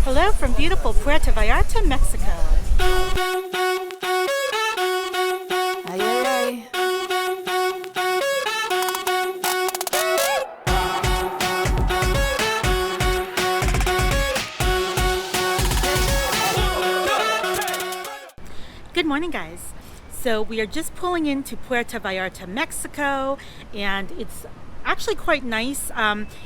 Hello from beautiful Puerto Vallarta, Mexico. Ay, ay, ay. Good morning, guys. So we are just pulling into Puerto Vallarta, Mexico, and it's actually quite nice,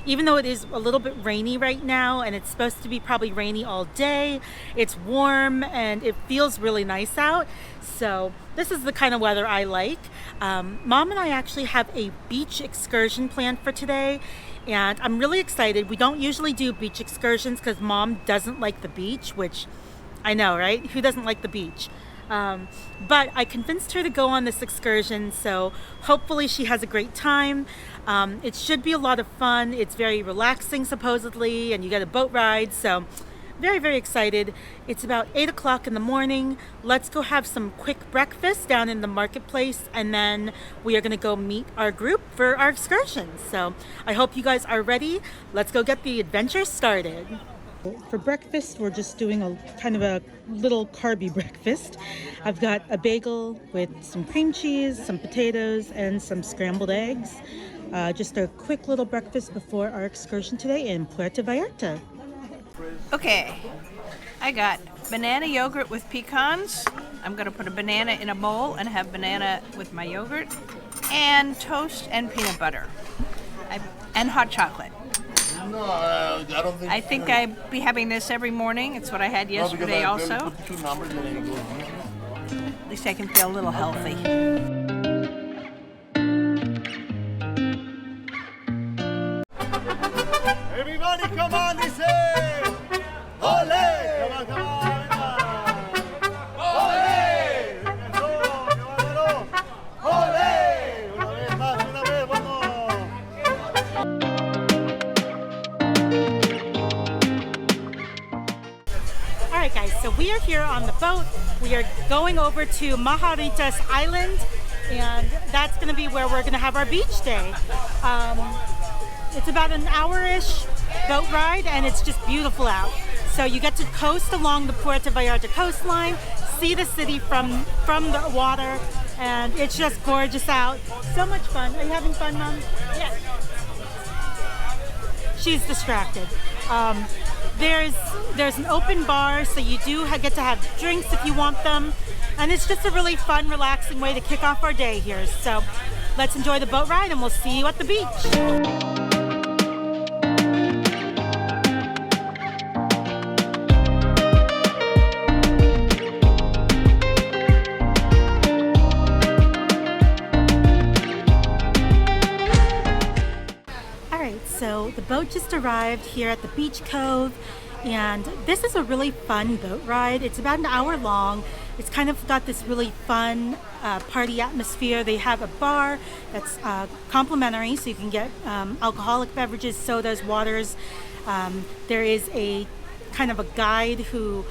even though it is a little bit rainy right now, and it's supposed to be probably rainy all day. It's warm and it feels really nice out. So this is the kind of weather I like. Mom and I actually have a beach excursion planned for today, and I'm really excited. We don't usually do beach excursions because Mom doesn't like the beach, which I know, right? Who doesn't like the beach? But I convinced her to go on this excursion, so hopefully she has a great time. It should be a lot of fun. It's very relaxing, supposedly, and you get a boat ride, so very, very excited. It's about 8 o'clock in the morning. Let's go have some quick breakfast down in the marketplace, and then we are going to go meet our group for our excursion. So I hope you guys are ready. Let's go get the adventure started. For breakfast, we're just doing a kind of a little carby breakfast. I've got a bagel with some cream cheese, some potatoes, and some scrambled eggs. Just a quick little breakfast before our excursion today in Puerto Vallarta. Okay, I got banana yogurt with pecans. I'm going to put a banana in a bowl and have banana with my yogurt, and toast and peanut butter, and hot chocolate. No, I don't think. I think I'd be having this every morning. It's what I had yesterday also. Put the 2 numbers and then it goes. At least I can feel a little healthy. Everybody, come on, this is Ole! Come on, come on. Ole! Ole! Una vez más, una vez, vamos. Alright guys, so we are here on the boat. We are going over to Majahuitas Island, and that's going to be where we're going to have our beach day. It's about an hour-ish boat ride, and it's just beautiful out. So you get to coast along the Puerto Vallarta coastline, see the city from the water, and it's just gorgeous out. So much fun. Are you having fun, Mom? Yeah. She's distracted. There's an open bar, so you do get to have drinks if you want them, and it's just a really fun, relaxing way to kick off our day here. So let's enjoy the boat ride, and we'll see you at the beach. So the boat just arrived here at the beach Cove, and this is a really fun boat ride. It's about an hour long. It's kind of got this really fun party atmosphere. They have a bar that's complimentary, so you can get alcoholic beverages, sodas, waters. There is a kind of a guide who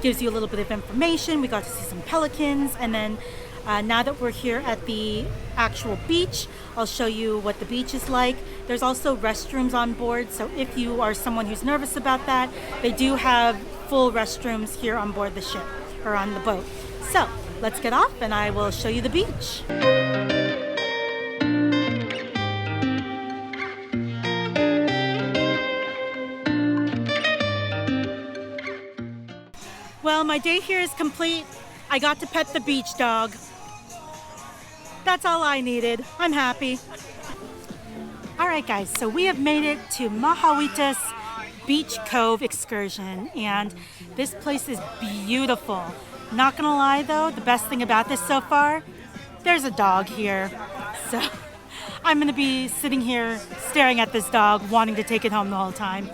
gives you a little bit of information. We got to see some pelicans, and then now that we're here at the actual beach, I'll show you what the beach is like. There's also restrooms on board, so if you are someone who's nervous about that, they do have full restrooms here on board the ship, or on the boat. So let's get off and I will show you the beach. Well, my day here is complete. I got to pet the beach dog. That's all I needed. I'm happy. All right, guys, so we have made it to Majahuitas Beach Cove excursion, and this place is beautiful. Not gonna lie though, the best thing about this so far, there's a dog here. So I'm gonna be sitting here staring at this dog, wanting to take it home the whole time.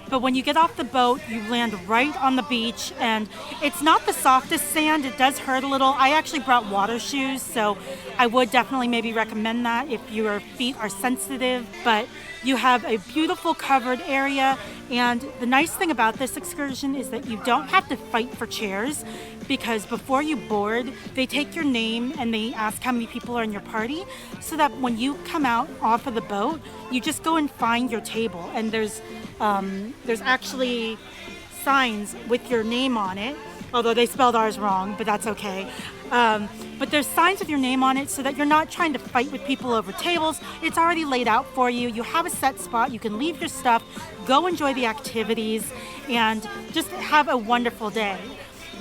But when you get off the boat, you land right on the beach, and it's not the softest sand. It does hurt a little. I actually brought water shoes, so I would definitely maybe recommend that if your feet are sensitive. But you have a beautiful covered area, and the nice thing about this excursion is that you don't have to fight for chairs, because before you board, they take your name and they ask how many people are in your party, so that when you come out off of the boat, you just go and find your table. And there's there's actually signs with your name on it, although they spelled ours wrong, but that's okay. But there's signs with your name on it so that you're not trying to fight with people over tables. It's already laid out for you. You have a set spot. You can leave your stuff, go enjoy the activities, and just have a wonderful day.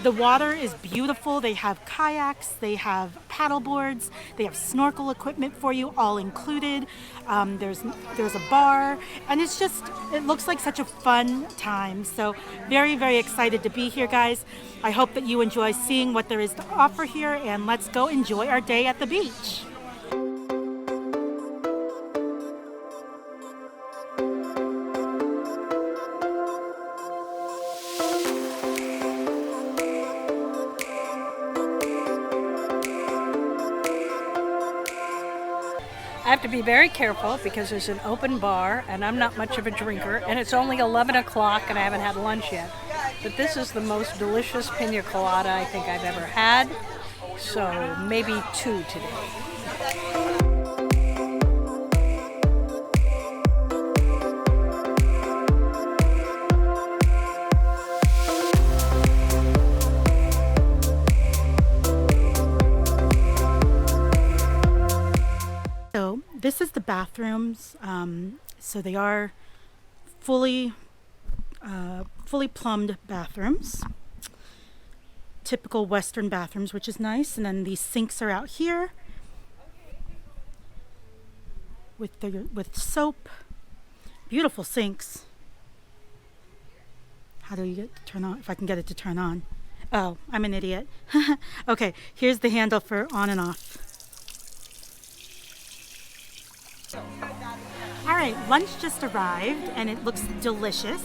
The water is beautiful. They have kayaks, they have paddle boards, they have snorkel equipment for you, all included. There's a bar, and it looks like such a fun time. So very, very excited to be here, guys. I hope that you enjoy seeing what there is to offer here, and let's go enjoy our day at the beach. I have to be very careful because there's an open bar and I'm not much of a drinker and it's only 11 o'clock and I haven't had lunch yet. But this is the most delicious pina colada I think I've ever had. So maybe 2 today. So this is the bathrooms. So they are fully plumbed bathrooms. Typical Western bathrooms, which is nice. And then these sinks are out here with soap. Beautiful sinks. How do you get to turn on? If I can get it to turn on. Oh, I'm an idiot. Okay, here's the handle for on and off. All right, lunch just arrived and it looks delicious.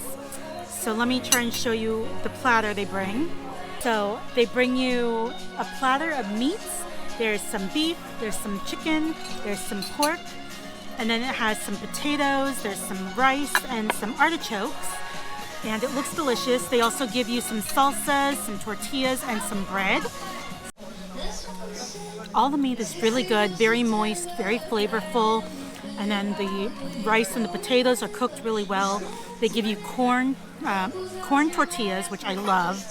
So let me try and show you the platter they bring. So they bring you a platter of meats. There's some beef, there's some chicken, there's some pork, and then it has some potatoes, there's some rice and some artichokes. And it looks delicious. They also give you some salsas, some tortillas, and some bread. All the meat is really good, very moist, very flavorful. And then the rice and the potatoes are cooked really well. They give you corn tortillas, which I love.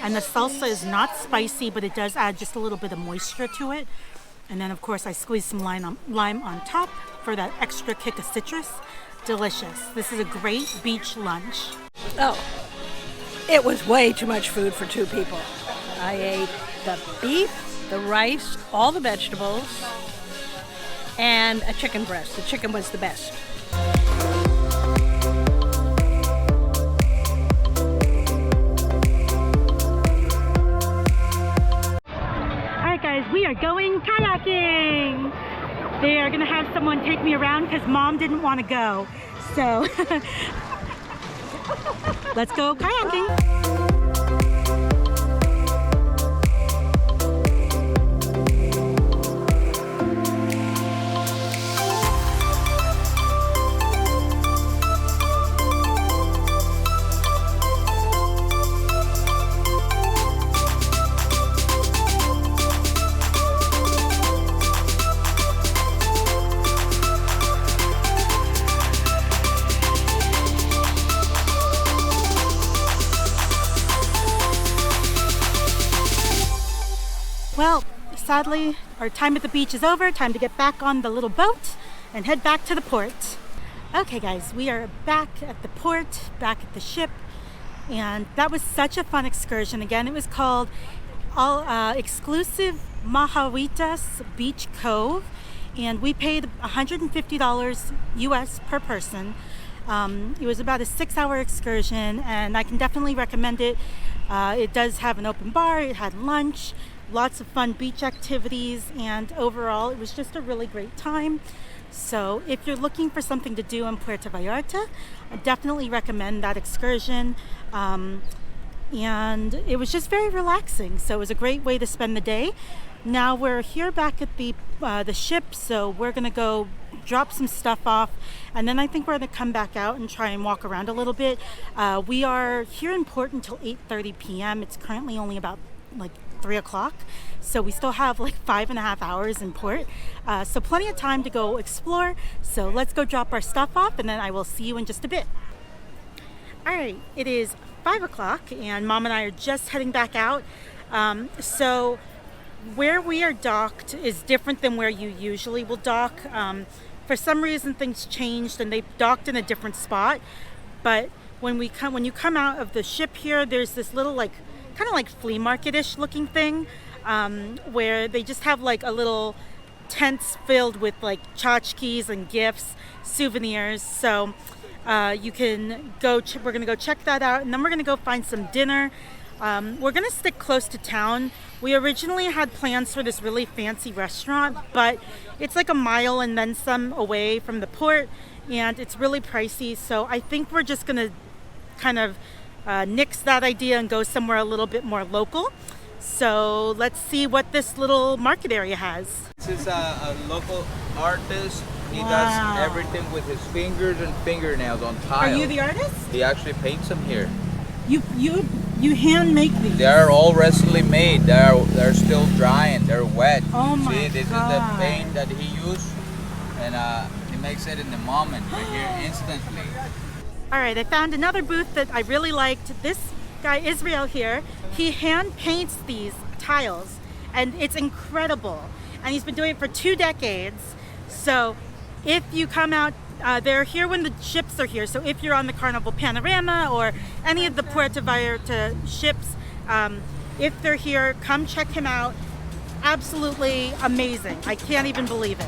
And the salsa is not spicy, but it does add just a little bit of moisture to it. And then, of course, I squeeze some lime on top for that extra kick of citrus. Delicious. This is a great beach lunch. Oh, it was way too much food for 2 people. I ate the beef, the rice, all the vegetables, and a chicken breast. The chicken was the best. Alright guys, we are going kayaking! They are going to have someone take me around because Mom didn't want to go. So, let's go kayaking! Well, sadly, our time at the beach is over. Time to get back on the little boat and head back to the port. Okay guys, we are back at the port, back at the ship, and that was such a fun excursion. Again, it was called Exclusive Majahuitas Beach Cove, and we paid $150 US per person. It was about a 6-hour excursion, and I can definitely recommend it. It does have an open bar, it had lunch, lots of fun beach activities, and overall it was just a really great time. So if you're looking for something to do in Puerto Vallarta, I definitely recommend that excursion. And it was just very relaxing, so it was a great way to spend the day. Now we're here back at the ship, so we're gonna go drop some stuff off, and then I think we're gonna come back out and try and walk around a little bit. We are here in port until 8:30 p.m. It's currently only about like 3 o'clock, so we still have like 5.5 hours in port, so plenty of time to go explore. So let's go drop our stuff off, and then I will see you in just a bit. All right, it is 5 o'clock and Mom and I are just heading back out. So where we are docked is different than where you usually will dock. For some reason things changed and they docked in a different spot. But when you come out of the ship here, there's this little kind of like flea market-ish looking thing, where they just have like a little tents filled with like tchotchkes and gifts, souvenirs. So you can go, we're gonna go check that out, and then we're gonna go find some dinner. We're gonna stick close to town. We originally had plans for this really fancy restaurant, but it's like a mile and then some away from the port, and it's really pricey. So I think we're just gonna kind of nix that idea and go somewhere a little bit more local. So let's see what this little market area has. This is a local artist. He Wow. does everything with his fingers and fingernails on tile. Are you the artist? He actually paints them here. You hand make these. They are all recently made. They're still drying. They're wet. Oh my See, this God. is the paint that he used, and he makes it in the moment, right here, instantly. All right, I found another booth that I really liked. This guy, Israel here, he hand paints these tiles and it's incredible. And he's been doing it for 2 decades. So if you come out, they're here when the ships are here. So if you're on the Carnival Panorama or any of the Puerto Vallarta ships, if they're here, come check him out. Absolutely amazing. I can't even believe it.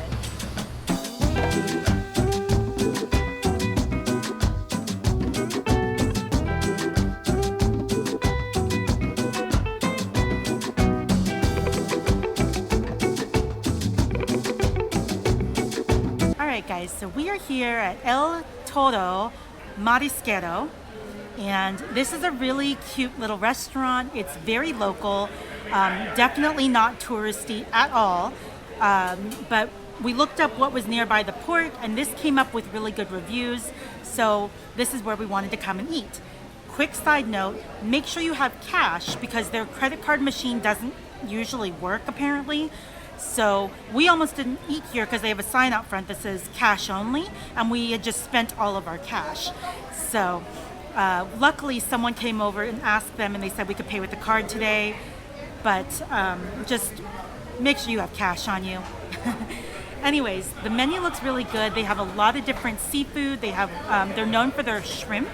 Alright guys, so we are here at El Toro Marisquero, and this is a really cute little restaurant. It's very local, definitely not touristy at all, but we looked up what was nearby the port and this came up with really good reviews, so this is where we wanted to come and eat. Quick side note, make sure you have cash because their credit card machine doesn't usually work apparently. So we almost didn't eat here because they have a sign out front that says cash only, and we had just spent all of our cash. So luckily someone came over and asked them and they said we could pay with the card today, but just make sure you have cash on you. Anyways, the menu looks really good. They have a lot of different seafood. They have, they're known for their shrimp.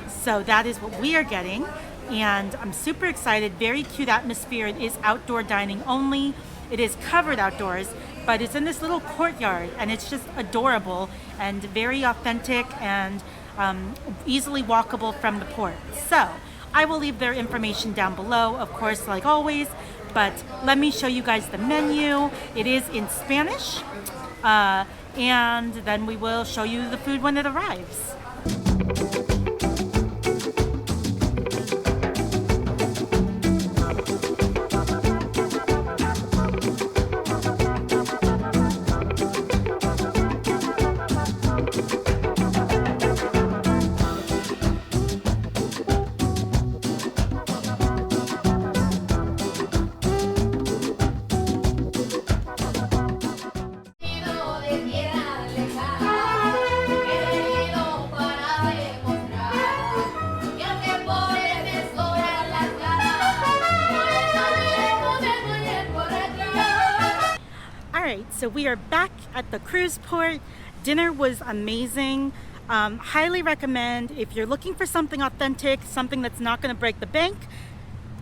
So that is what we are getting. And I'm super excited. Very cute atmosphere. It is outdoor dining only. It is covered outdoors, but it's in this little courtyard and it's just adorable and very authentic and easily walkable from the port. So I will leave their information down below, of course, like always, but let me show you guys the menu. It is in Spanish, and then we will show you the food when it arrives. So we are back at the cruise port. Dinner was amazing. Highly recommend if you're looking for something authentic, something that's not going to break the bank.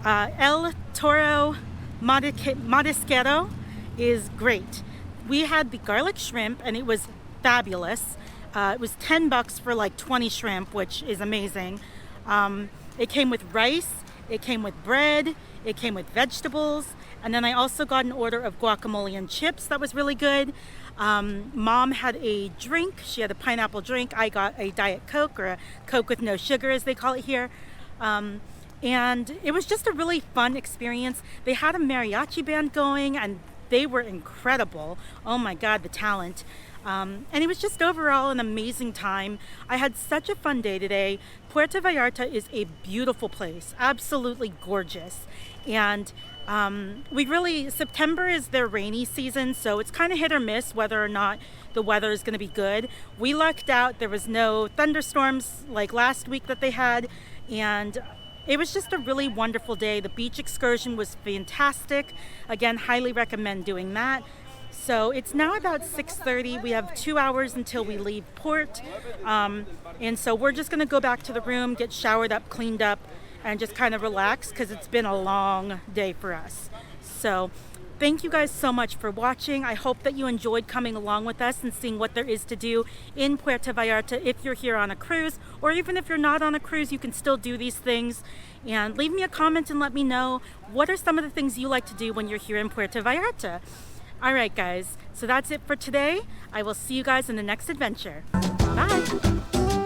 El Toro Marisquero is great. We had the garlic shrimp and it was fabulous. It was $10 for like 20 shrimp, which is amazing. It came with rice, it came with bread, it came with vegetables, and then I also got an order of guacamole and chips that was really good. Mom had a drink. She had a pineapple drink. I got a Diet Coke, or a Coke with no sugar as they call it here. And it was just a really fun experience. They had a mariachi band going and they were incredible. Oh my God, the talent. And it was just overall an amazing time. I had such a fun day today. Puerto Vallarta is a beautiful place, absolutely gorgeous. And September is their rainy season, so it's kind of hit or miss whether or not the weather is going to be good. We lucked out. There was no thunderstorms like last week that they had, and it was just a really wonderful day. The beach excursion was fantastic. Again, highly recommend doing that. So it's now about 6:30. We have 2 hours until we leave port. And so we're just going to go back to the room, get showered up, cleaned up, and just kind of relax because it's been a long day for us. So thank you guys so much for watching. I hope that you enjoyed coming along with us and seeing what there is to do in Puerto Vallarta if you're here on a cruise, or even if you're not on a cruise, you can still do these things. And leave me a comment and let me know what are some of the things you like to do when you're here in Puerto Vallarta. All right, guys, so that's it for today. I will see you guys in the next adventure. Bye.